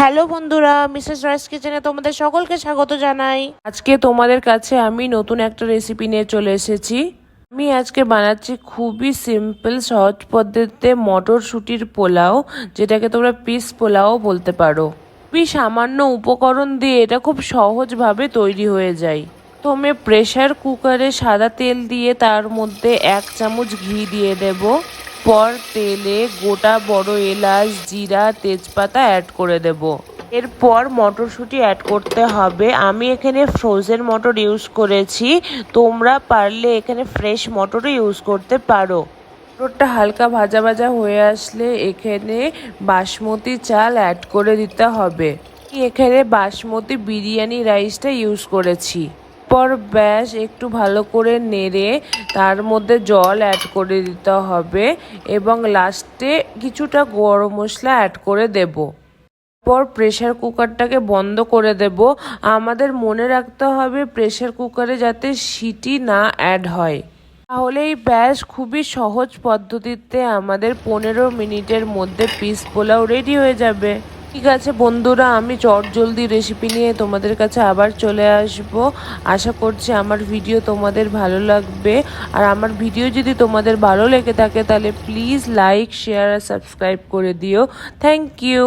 Hello বন্ধুরা, Mrs রয়েস কিচেনে তোমাদের সকলকে স্বাগত জানাই। আজকে তোমাদের কাছে আমি নতুন একটা রেসিপি নিয়ে চলে এসেছি। আমি আজকে বানাচ্ছি খুবই সিম্পল সহজ পদ্ধতিতে মটরশুঁটির পোলাও, যেটাকে তোমরা পিস পোলাও বলতে পারো। খুবই সামান্য উপকরণ দিয়ে এটা খুব সহজভাবে তৈরি হয়ে যায়। প্রথমে প্রেসার কুকারে সাদা তেল দিয়ে তার মধ্যে 1 চামচ ঘি দিয়ে দেব। পর তেলে গোটা বড় এলাচ, জিরা, তেজপাতা অ্যাড করে দেব। এরপর মটরশুঁটি অ্যাড করতে হবে। আমি এখানে ফ্রোজেন মটর ইউজ করেছি, তোমরা পারলে এখানে ফ্রেশ মটরও ইউজ করতে পারো। মটরটা হালকা ভাজা ভাজা হয়ে আসলে এখানে বাসমতি চাল অ্যাড করে দিতে হবে। এখানে বাসমতি বিরিয়ানি রাইসটা ইউজ করেছি। পর ব্যাস একটু ভালো করে নেড়ে তার মধ্যে জল অ্যাড করে দিতে হবে এবং লাস্টে কিছুটা গরম মশলা অ্যাড করে দেব। পর প্রেসার কুকারটাকে বন্ধ করে দেব। আমাদের মনে রাখতে হবে প্রেসার কুকারে যাতে সিটি না অ্যাড হয়, তাহলেই ব্যাস খুবই সহজ পদ্ধতিতে আমাদের 15 মিনিটের মধ্যে পিস পোলাও রেডি হয়ে যাবে। ঠিক আছে বন্ধুরা, আমি চটজলদি রেসিপি নিয়ে তোমাদের কাছে আবার চলে আসব। আশা করছি আমার ভিডিও তোমাদের ভালো লাগবে। আর আমার ভিডিও যদি তোমাদের ভালো লেগে থাকে তাহলে প্লিজ লাইক, শেয়ার আর সাবস্ক্রাইব করে দিও। Thank you.